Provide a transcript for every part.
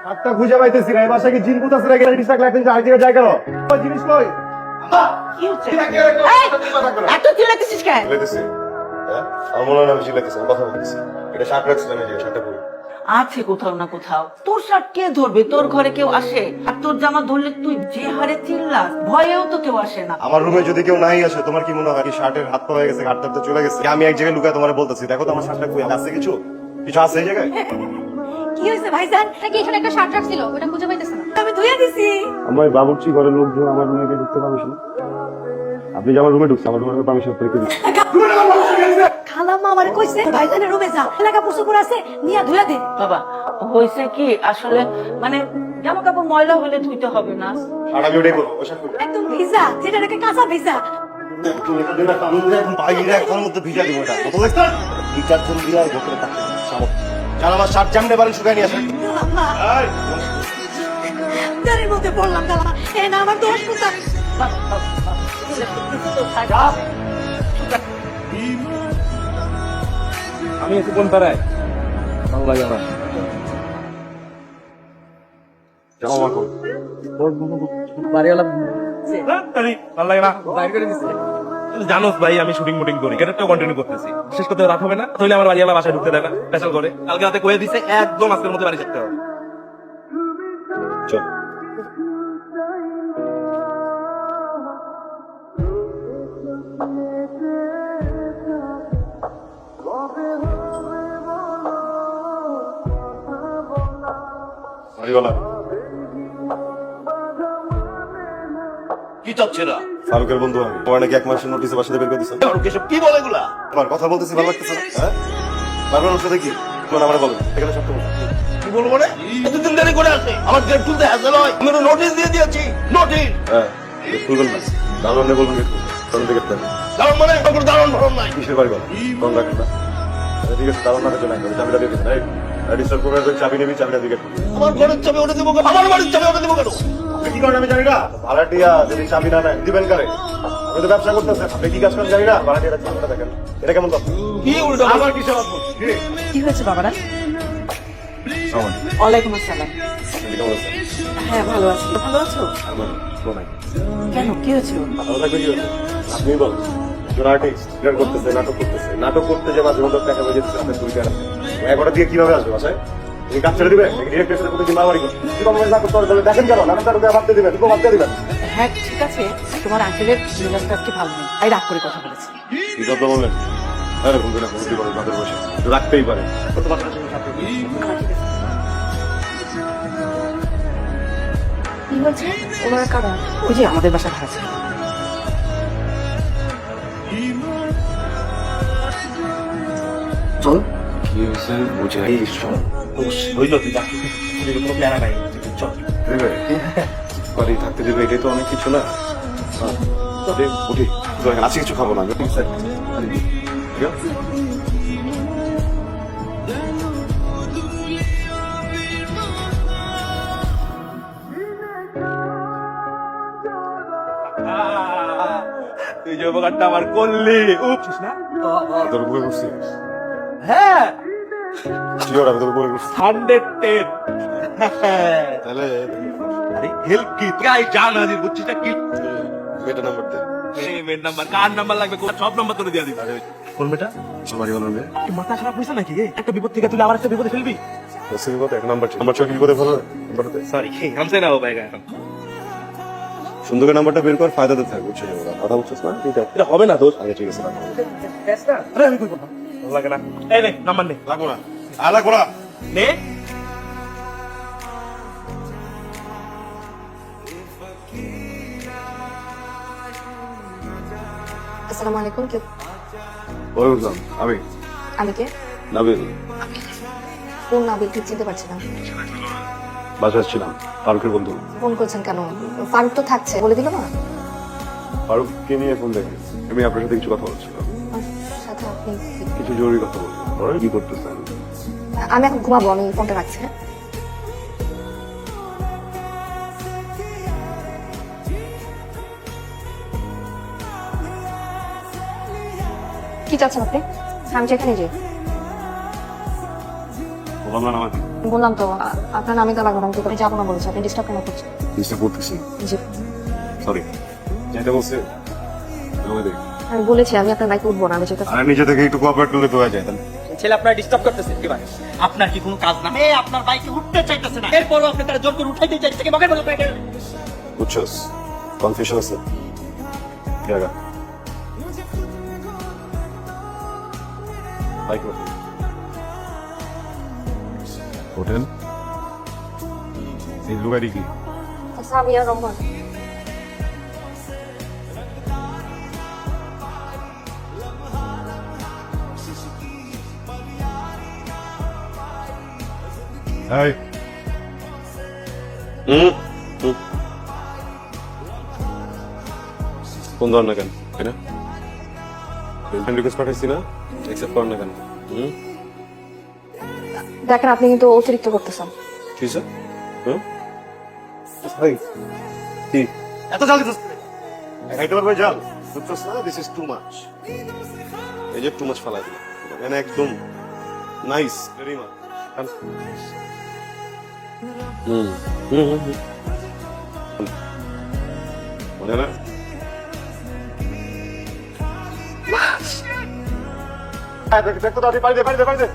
হাতটা খুঁজে পাইতেছি না, এই বাসায় কি জিন পুতাছে নাকি ডিস্ট্রাক্ট লাগতেছে, আর দিকে যায় কেন? ওই জিনিস কই? কি হচ্ছে? এত চিল্লাতেছিস কেন? চিল্লাইতেছি? হ্যাঁ? আমার মনে হয় না আমি চিল্লাইতেছি, আমি কথা বলতেছি। এটা শার্ট রাখছিলাম, এই যে শার্টটা পরি। আছে কোথাও না কোথাও। তোর শার্ট কে ধরবে? তোর ঘরে কেউ আসে? আর তোর জামা ধরলে তুই যে হারে চিল্লাস, ভয়েও তো কেউ আসে না। আমার রুমে যদি কেউ নাই আসে, তোমার কি মনে হয় কি শার্টের হাত পা হয়ে গেছে, হাতটা তো চলে গেছে? আমি এক জায়গায় লুকায় তোমার বলতেছি, দেখো তো আমার শার্টটা কই আছে, কিছু কিছু আছে এই জায়গায়? কি হয়েছে ভাইজান? নাকি এখানে একটা শার্ট রাখছিল, ওটা খুঁজে পাইতেছে না। আমি ধুয়ে দিছি। আমার বাবুর্চি ঘরের লোকজন আমার রুমে গিয়ে ঢুকতে পারমিশন? আপনি যে আমার রুমে ঢুকছেন, আমার রুমে পারমিশন পরীক্ষা দিচ্ছি। খালাম্মা আমারে কইছে ভাইজানের রুমে যা, এলাকা পুষুপুর আছে নিয়ে ধুয়ে দে। বাবা হয়েছে কি, আসলে মানে জামা কাপড় ময়লা হলে ধুইতে হবে না। আর আমি ওটাই বলবো, ওই শার্ট পরি। একদম ভিজা, যেটা নাকি কাঁচা ভিজা। খালাম্মা, দাঁড়ের মধ্যে পড়লাম খালাম্মা। এ না আমার দোষ কোথায়? বাবা, বাবা, বাবা, তোর শার্ট- আমি একটু কোন পাড়ায় ভালো লাগে আমার বাড়িওয়ালা ভালো লাগে না বাইর করে দিচ্ছে। জানোস ভাই আমি শুটিং মুটিং করি, ক্যারেক্টার কন্টিনিউ করতেছি, শেষ করতে রাত হবে না, তাহলে আমার বাড়িওয়ালা বাসায় ঢুকতে দেয় না, স্পেশাল করে কালকে রাতে কয়ে দিছে একদম আজকের মধ্যে বাড়ি যেতে হবে। চল। বাড়িওয়ালা কি চাচ্ছে না? ফারুকের বন্ধু আমি, তোমার নাকি 1 মাসের নোটিসে বাসাতে বের করে দিচ্ছেন। ফারুক এসব কি বলে এগুলা? তোমার কথা বলতেছি ভালো লাগতেছে না? হ্যাঁ, বারবার ওর সাথে কি তোমার আমার বলো, এখানে সব তোমার। কি বলবো মানে? এতদিন দেরি করে আসে, আমার গেট খুলতে হ্যাসেল হয়, আমি তো নোটিশ দিয়ে দিয়েছি। নোটিশ হ্যাঁ, খুলবেন না, দারুণ বলবেন একটু, কারণ দিকে দারুণ মানে আমার কোনো দারুণ ভরণ নাই। কিসের বাড়ি বলো, ফোন রাখেন না। আচ্ছা, ঠিক আছে, দারুণ না হচ্ছে না, চাবিটা দিয়ে দিবেন। ডিস্টার্ব করবে না, চাবি নেবি, চাবিটা দিকে। আমার ঘরের চাবি ওটা দেবো কেন? আমার বাড়ির চাবি ওটা দেবো কেন? আপনি কি করেন আমি জানি না, ভাড়াটিয়া যদি চাবি না নেয় দিবেন কারে? আমি তো ব্যবসা করতেছেন, আপনি কি কাজ করেন জানি না, ভাড়াটিয়াটা চাবিটা দেখেন, এটা কেমন কথা? কি উল্টো আমার কিসের অদ্ভুত? কি হয়েছে বাবারা? সামান ওয়ালাইকুম আসসালাম। আপনি কেমন আছেন? হ্যাঁ ভালো আছি। ভালো আছো? আমার কোনো নাই। কেন কি হয়েছে? ভালো থাকবে কি হয়েছে? আপনি বলেন, একজন আর্টিস্ট ক্রিয়েট করতেছে, নাটক করতেছে, নাটক করতে যে মাঝে মধ্যে টাকা বেজে দিচ্ছে আপনার 2 টাকা, 11টা দিয়ে কিভাবে আসবে বাসায়? তুমি কাজ ছেড়ে দিবে? ডিরেক্টরের সাথে প্রতিদিন মারামারি করবে? কি কমেন্ট না করতে পারবে? দেখেন কেন নাটকটা রুপে ভাবতে দিবেন, রুপে ভাবতে দিবেন। হ্যাঁ ঠিক আছে, তোমার আঙ্কেলের মেজাজটা আজকে ভালো নেই, তাই রাগ করে কথা বলেছি। কি শব্দ বললেন? আরে বলবে না, বলতে পারে তাদের বসে রাখতেই পারে। কত বাচ্চা ছিল সাথে? কি হয়েছে? ওনার কারণ ওই যে আমাদের বাসা ভাড়া ছিল। চল। কি হয়েছে বুঝে হইল তুই চাকরি কোনো প্ল্যান নাই, চল দেবে? বাড়ি থাকতে দেবে, এটাই তো অনেক কিছু না। তবে উঠি, আজকে কিছু খাবো না। ঠিক আছে? ঠিক আছে? তুই যে উপকারটা আমার করলি উঠছিস না? তোর উপরে করছি। হ্যাঁ শিওর আমি তোর উপরে করছি। 110 তাহলে হেল্প কি গাই জানা দি বুঝছিস কি মেয়েটা নাম্বার দে। মেয়ের নাম্বার কার নাম্বার লাগবে সব নাম্বার তোরে দিয়ে দিবি। কোন মেয়েটা? বাড়িওয়ালার মেয়ে। কি মাথা খারাপ হইছে নাকি রে? একটা বিপদ থেকে তুই আবার একটা বিপদে ফেলবি? দশের কত? 1 নাম্বার ছিল। নাম্বার ছয় কি করে ফেলো? নাম্বার দে। সরি হামসে না হো পায়েগা এখন। সুন্দর করে নাম্বারটা বের কর, ফায়দাতে থাক, বুঝছো? কথা বলছিস না? ঠিক আছে। এটা হবে না দোষ। আচ্ছা ঠিক আছে, আরে আমি কই করব? ভালো লাগে না। এই নে নাম্বার নে। লাগবো না, লাগবো না। নে আসসালামু আলাইকুম। কে? ওয়ালাইকুম আসসালাম। আমি কে? নাবিল। কোন নাবিল? ঠিক চিনতে পারছি না। বাসায় ছিলাম, ফারুকের বন্ধু। ফোন করছেন কেন? ফারুক তো থাকছে, বলে দিল না? ফারুককে নিয়ে ফোন দেখে আমি আপনার সাথে কিছু কথা বলছিলাম, আমার সাথে আপনি কিছু জরুরি কথা বলবো। ওরা কি করতেছেন? আমি এখন ঘুমাবো, আমি ফোনটা রাখছি। হ্যাঁ? কি চাচ্ছেন আপনি? আমি যেখানে যাই বললাম না আমাকে বললাম তো আপনার নামে তো লাগবে না, আমি তো করে যাবো না বলেছি, আপনি ডিস্টার্ব কেন করছেন? ডিস্টার্ব করতেছি, জি সরি। যেটা বলছে আমাদের আমি বলেছি আমি আপনার বাইকে উঠবো না, আমি যেতে আর নিজে থেকে একটু কোঅপারেট করলে তো হয়ে যায় তাহলে। ছেলে আপনার ডিস্টার্ব করতেছে কি ভাই? আপনার কি কোনো কাজ না? মেয়ে আপনার বাইকে উঠতে চাইতেছে না, এরপরও আপনি তারা জোর করে উঠাইতে চাইতেছে কি মগের মতো করে? বুঝছস কনফিউশন আছে জায়গা বাইক হোটেল এই লুগারি কি সামিয়া রহমান। হাই কোন ধর না কেন তাই না ফ্রেন্ড রিকোয়েস্ট পাঠাইছি না অ্যাকসেপ্ট কর না কেন দেখেন আপনি কিন্তু অতিরিক্ত করতেছেন। ঠিক আছে হাই কি এত জলদি তো খাইতে পারবে জাল বুঝছস না দিস ইজ টু মাচ এই যে টু মাচ ফালাই দিল মানে একদম নাইস ভেরি মাচ মনে না দেখো দাদি পারি দে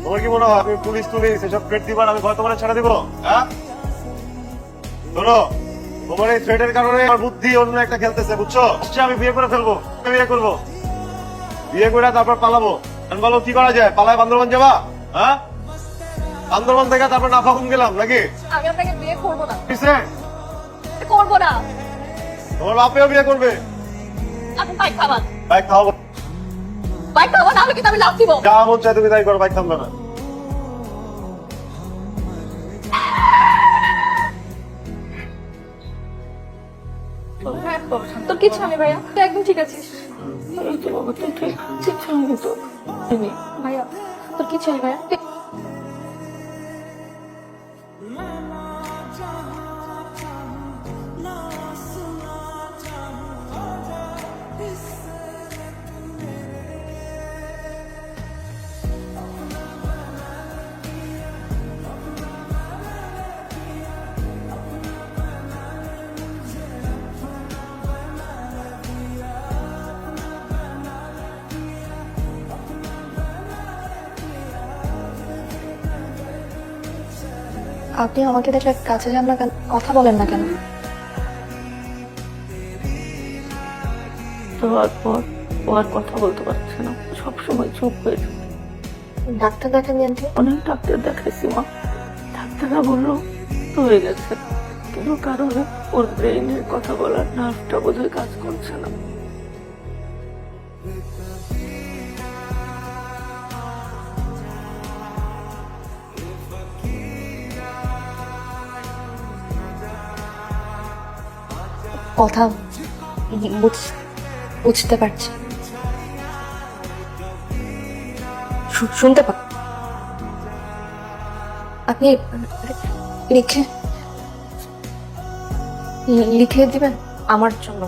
তোমার কি মনে হয় আমি পুলিশ এসব থ্রেট দিবার আমি ভয় তোমার ছেড়ে দিব? হ্যাঁ শোনো তোমার এই থ্রেটের কারণে আমার বুদ্ধি অন্য একটা খেলতেছে বুঝছো? আমি বিয়ে করে ফেলবো, বিয়ে করবো, বিয়ে করে তারপর পালাবো। আমি বলো কি করা যায়? পালায় বান্দরবান যাবা? হ্যাঁ বান্দরবান থেকে তারপর নাফাকুম গেলাম নাকি? আমি আপনাকে বিয়ে করবো না, কিসে? করবো না। তোমার বাপেও বিয়ে করবে? আপনি বাইক খাবার, বাইক খাওয়াবো, বাইক খাবো না হলে কিন্তু আমি লাভ দিব। যা মন চাই তুমি তাই করো, বাইক থামবে না। তোর কিছু আমি ভাইয়া, তুই একদম ঠিক আছিস বাবা তুই ঠিক সঙ্গে তো ভাইয়া, তোর কিছু নেই ভাইয়া। আপনি আমাকে দেখলে কাছে যান না কেন, কথা বলেন না কেন? দেওয়ার পর ও আর কথা বলতে পারছে না, সবসময় চুপ হয়ে যায়। ডাক্তার দেখান আন্টি? অনেক ডাক্তার দেখাইছি মা, ডাক্তাররা বললো তো হয়ে গেছে, কোনো কারণে ওর ব্রেইনের কথা বলার নার্ভটা বোধহয় কাজ করছে না। কথা বুঝতে পারছি, শুনতে পার। আপনি লিখে দিবেন আমার জন্য।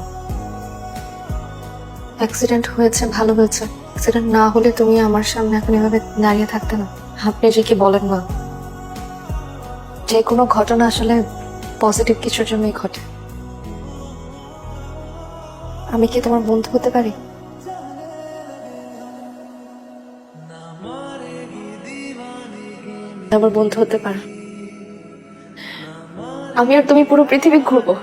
অ্যাক্সিডেন্ট হয়েছে ভালো হয়েছে, অ্যাক্সিডেন্ট না হলে তুমি আমার সামনে এখন এভাবে দাঁড়িয়ে থাকতে না। আপনি যে কি বলেন না, যে কোনো ঘটনা আসলে পজিটিভ কিছুর জন্যই ঘটে। আমি কি তোমার বন্ধু হতে পারি? আমার বন্ধু হতে পারো, আমি আর তুমি পুরো পৃথিবী ঘুরবো।